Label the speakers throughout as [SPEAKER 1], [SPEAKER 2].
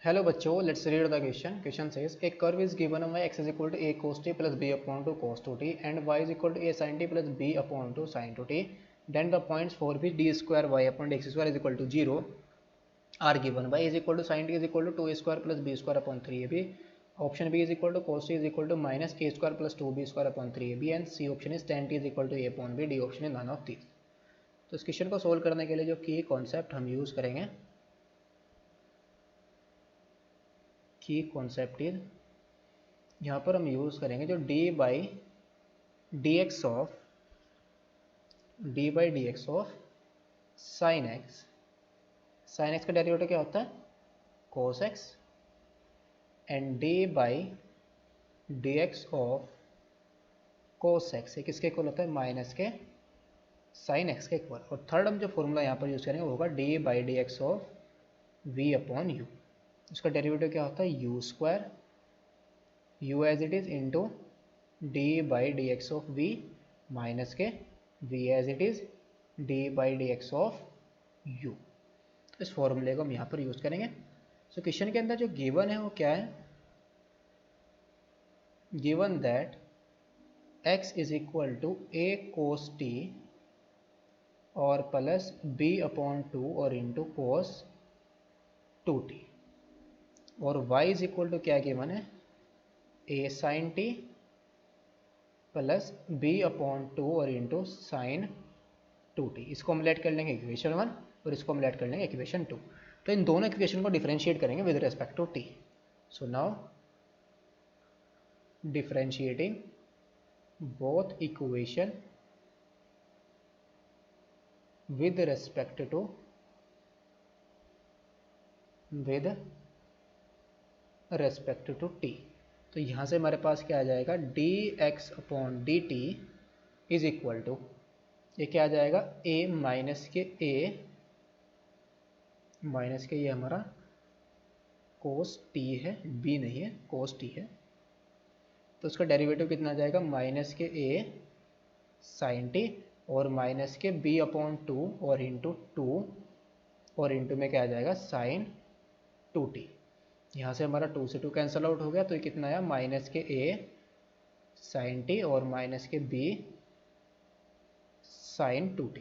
[SPEAKER 1] Hello बच्चों, let's read the question. Question says A curve is given y x is equal to a cos t plus b upon 2 cos 2t and y is equal to a sin t plus b upon 2 sin 2t. Then the points for which d square y upon dx square is equal to 0 are given. Y is equal to sin t is equal to 2a square plus b square upon 3ab. Option B is equal to cos t is equal to minus a square plus 2b square upon 3ab and C option is tan t is equal to a upon b. D option is none of these. तो इस question को solve करने के लिए जो की concept हम use करेंगे, की कॉन्सेप्ट इज यहाँ पर हम यूज़ करेंगे जो d by D x of sine x. Sine x का डेरिवेटिव क्या होता है? Cos x. And d by D x of cos x, ये किसके इक्वल होता है? माइनस के साइन एक्स के इक्वल. और थर्ड हम जो फॉर्मूला यहाँ पर यूज़ करेंगे वो होगा d by D x of v upon u. उसका डेरिवेटिव क्या होता है? U square, u as it is into D by D x of V minus K V as it is D by D x of U. इस फॉर्मूले को हम यहाँ पर यूज़ करेंगे. सो क्वेश्चन के अंदर जो गिवन है वो क्या है? Given that x is equal to a cos t और प्लस b अपॉन 2 और इंटू कोस 2t, और y इज इक्वल टू क्या गिवन है? a sine t plus b upon 2 और इंटू साइन 2t. इसको हम लेट कर लेंगे इक्वेशन 1 और इसको हम लेट कर लेंगे इक्वेशन 2. तो इन दोनों इक्वेशन को डिफरेंशिएट करेंगे with respect to t. So now differentiating both equation with respect to t. तो यहाँ से हमारे पास क्या आ जाएगा? D x upon d t is equal to, ये क्या आ जाएगा? a माइनस के ये हमारा कोस t है, b नहीं है, कोस t है. तो उसका डेरिवेटिव कितना आ जाएगा? माइनस के a साइन t और माइनस के b अपॉन 2 और इंटू 2 और इंटू में क्या आ जाएगा? Sign 2t. यहाँ से हमारा 2 से 2 कैंसिल आउट हो गया, तो ये कितना आया? माइनस के a साइन t और माइनस के b sine 2t.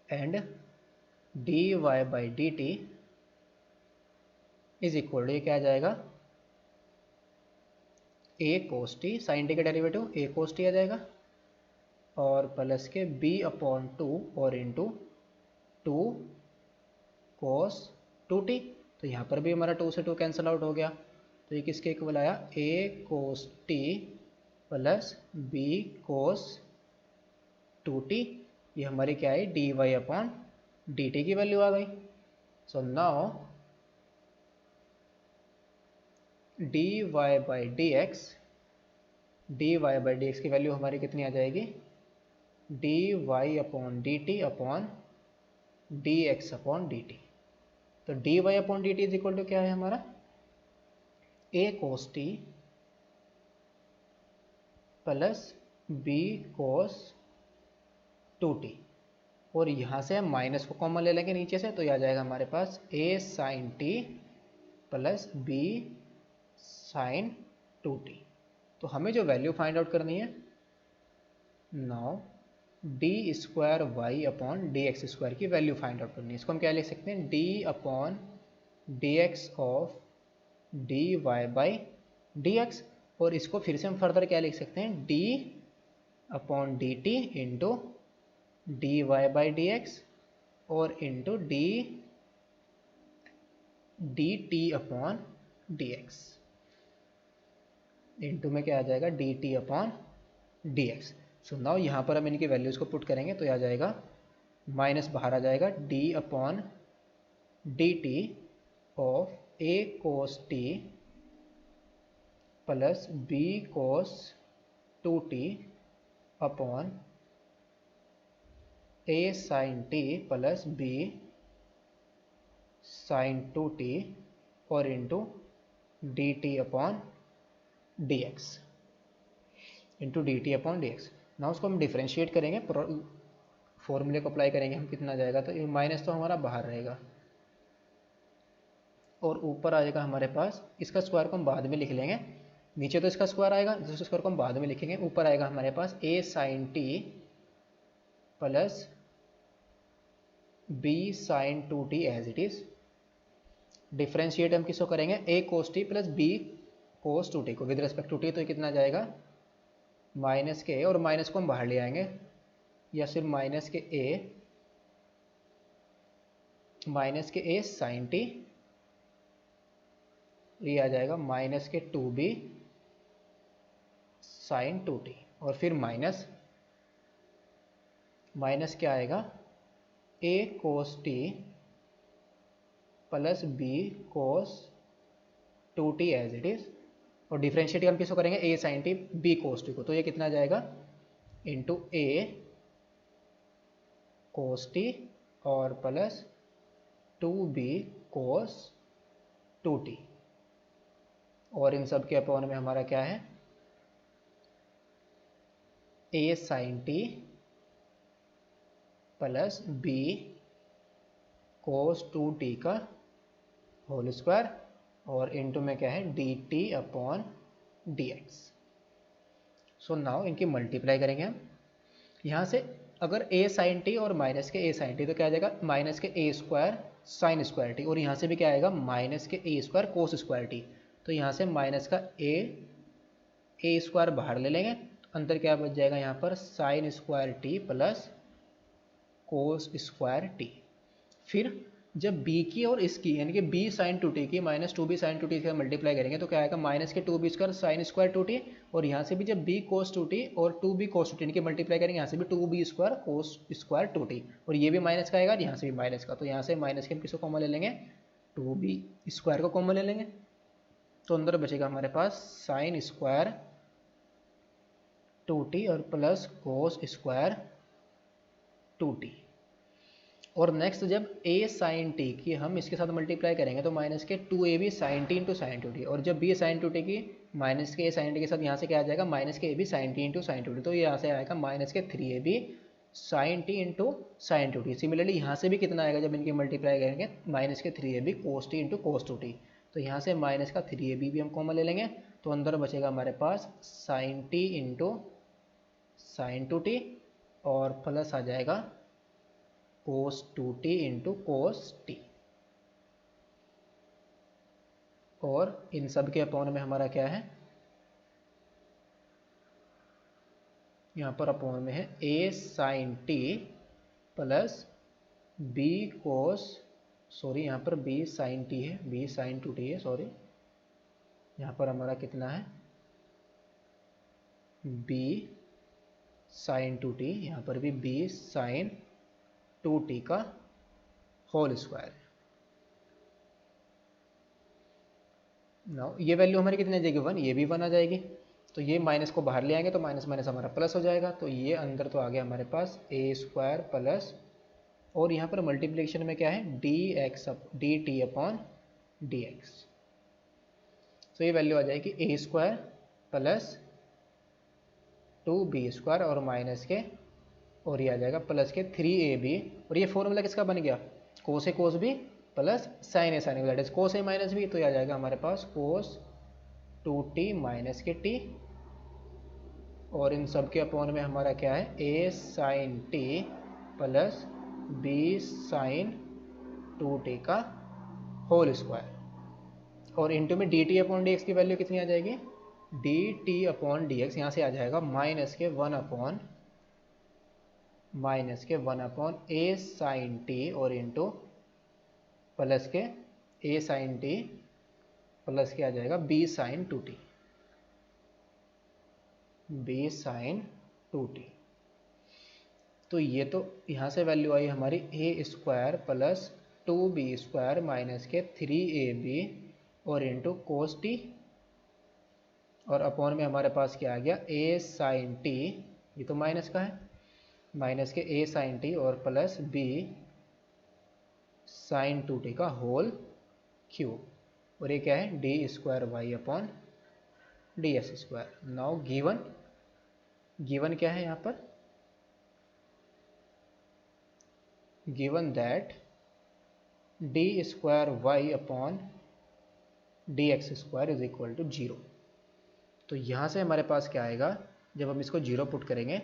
[SPEAKER 1] And d y by d t is equal to, ये क्या आ जाएगा? a cos t, sine t का डेरिवेटिव a कोस टी आ जाएगा, और प्लस के b अपॉन 2 और इंटू 2 कोस 2t. तो यहाँ पर भी हमारा 2 से 2 कैंसिल आउट हो गया, तो ये किसके इक्वल आया? a cos t plus b cos 2t. ये हमारी क्या है? D y upon d t की वैल्यू आ गई. So now d y by D x की वैल्यू हमारी कितनी आ जाएगी? D y upon d t upon d x upon d t. तो d y upon d t is equal to क्या है हमारा? A cos t plus b cos 2t. और यहाँ से हम माइनस को कॉमन ले लेंगे नीचे से, तो यह आ जाएगा हमारे पास a sine t plus b sine 2t. तो हमें जो वैल्यू फाइंड आउट करनी है, now d square y upon d x square की वैल्यू फाइंड आउट करनी है. इसको हम क्या लिख सकते हैं? D upon d x of d y by D x. और इसको फिर से हम फर्दर क्या लिख सकते हैं? D upon d t into d y by D x और into d t upon d x. Into में क्या आ जाएगा? D t upon d x. So now यहाँ पर हम इनकी वैल्यूज़ को पुट करेंगे, तो आ जाएगा माइनस बाहर आ जाएगा, d upon d t of a cos t plus b cos 2t upon a sine t plus b sine 2t और into d t upon d x ना उसको हम डिफ्रेंशिएट करेंगे, फॉर्मूले को अप्लाई करेंगे हम, कितना जाएगा? तो ये माइनस तो हमारा बाहर रहेगा, और ऊपर आएगा हमारे पास, इसका स्क्वायर को हम बाद में लिख लेंगे, नीचे तो इसका स्क्वायर आएगा, जिसका स्क्वायर को हम बाद में लिखेंगे। ऊपर आएगा हमारे पास a sin t plus b sin 2t as it is. Differentiate हम किसको करेंगे, a cos t plus b cos 2t को विद रिस्पेक्ट टू t, तो ये कितना जाएगा माइनस के a, और माइनस को हम बाहर ले आएंगे, या सिर्फ माइनस के a sin t, ये आ जाएगा माइनस के 2b sin 2t, और फिर माइनस क्या आएगा a cos t plus b cos 2t as it is, और डिफ्रेंशिएट हम किसको करेंगे, a sin t b cos t को, तो ये कितना जाएगा इंटू a cos t और प्लस 2b cos 2t, और इन सब के अपॉन में हमारा क्या है a sin t plus b cos 2t का होल स्क्वायर, और इनटू में क्या है dt upon dx। So now इनकी मल्टीप्लाई करेंगे हम। यहाँ से अगर a sin t और माइनस के a sin t, तो क्या आ जाएगा माइनस के a square sine square T, और यहाँ से भी क्या आएगा माइनस के a square cos square T, तो यहाँ से माइनस का a स्क्वायर बाहर ले लेंगे, अंतर क्या बच जाएगा यहाँ पर sine square T plus cos square T. फिर जब b की और इसकी यानी कि b sin 2t की माइनस 2b sin 2t से मल्टीप्लाई करेंगे, तो क्या आएगा माइनस के 2b square sine square 2t, और यहाँ से भी जब b cos 2t और 2b cos 2t इनके मल्टीप्लाई करेंगे, यहाँ से भी 2b square cos square 2t, और ये भी माइनस का आएगा, यहाँ से भी माइनस का, तो यहाँ से माइनस के हम किसको कॉमन ले लेंगे 2b स्क्वायर को कॉमन ले लेंगे, तो अंदर बचेगा हमारे पास साइन स्क्वायर 2t और प्लस कोस स्क्वायर 2t। और नेक्स्ट जब a sin t की हम इसके साथ मल्टीप्लाई करेंगे, तो माइनस के 2ab sin t into sine 2t, और जब b sin 2t की माइनस के a sin t के साथ यहाँ से क्या आ जाएगा माइनस के ab sin t into sine 2t, तो ये यहाँ से आएगा माइनस के 3ab sin t into sine 2t। Similarly यहाँ से भी कितना आएगा जब इनकी मल्टीप्लाई करेंगे, माइनस के 3ab cos t into cos 2t, तो यहाँ से माइनस का 3ab भी हम कॉमन ले लेंगे, तो अंदर बचेगा हमारे पास sin t into sine 2t, और प्लस आ जाएगा cos 2t into cos t, और इन सब के अपॉन में हमारा क्या है, यहाँ पर अपॉन में है a sin t plus b cos, sorry यहाँ पर b sin t है, b sin 2t है, सॉरी यहाँ पर हमारा कितना है b sin 2t, यहाँ पर भी b sin 2t का होल स्क्वायर। नाउ ये वैल्यू हमारी कितनी आ जाएगी 1, ये भी 1 आ जाएगी, तो ये माइनस को बाहर ले आएंगे, तो माइनस माइनस हमारा प्लस हो जाएगा, तो ये अंदर तो आ गया हमारे पास a स्क्वायर प्लस, और यहाँ पर मल्टीप्लिकेशन में क्या है dt अपॉन dx, तो ये वैल्यू आ जाएगी a square plus 2b square और माइनस के, और ये आ जाएगा प्लस के 3ab, और ये फॉर्मूला किसका बन गया cos a cos b plus sine a sine b, that is cos a minus b, तो ये आ जाएगा हमारे पास कोस 2t माइनस के t, और इन सब के अपॉन में हमारा क्या है a sine t plus b sine 2t का होल स्क्वायर, और इंटू में dt अपॉन dx की वैल्यू कितनी आ जाएगी dt अपॉन dx, यहाँ से आ जाएगा माइनस के 1 अपॉन a साइन t, और इंटू प्लस के a साइन t प्लस के आ जाएगा b साइन 2t। तो ये तो यहाँ से वैल्यू आई हमारी a square plus 2b square minus के 3ab और इंटू कोस t, और अपॉन में हमारे पास क्या आ गया a साइन t, ये तो माइनस का है, माइनस के a साइन t और प्लस b साइन 2t का होल क्यूब, और ये क्या है d square y upon d s square. Now given क्या है यहाँ पर, given that d square y upon d x square is equal to 0। तो यहाँ से हमारे पास क्या आएगा, जब हम इसको 0 पुट करेंगे,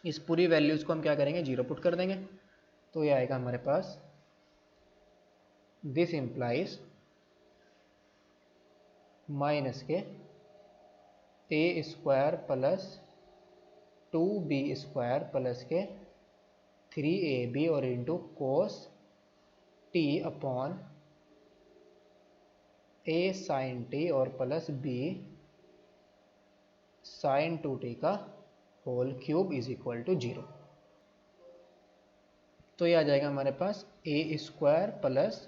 [SPEAKER 1] इस पूरी वैल्यूज़ को हम क्या करेंगे 0 पुट कर देंगे, तो ये आएगा हमारे पास दिस इम्प्लाइज माइनस के a square plus 2b square plus के 3ab और into cos t upon a sine t और प्लस b साइन 2t का whole cube is equal to 0। तो ये आ जाएगा हमारे पास a square plus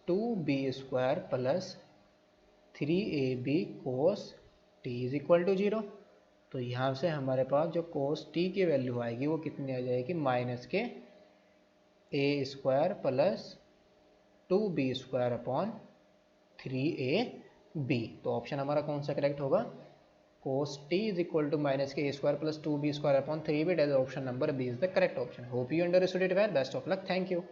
[SPEAKER 1] 2b square plus 3ab cos t is equal to 0। तो यहाँ से हमारे पास जो कोस t की वैल्यू आएगी वो कितनी आ जाएगी, माइनस के a square plus 2b square upon 3ab। तो ऑप्शन हमारा कौन सा करेक्ट होगा, cos t is equal to minus के a square plus 2b square upon 3b। Option number B is the correct option. Hope you understood it well. Best of luck. Thank you.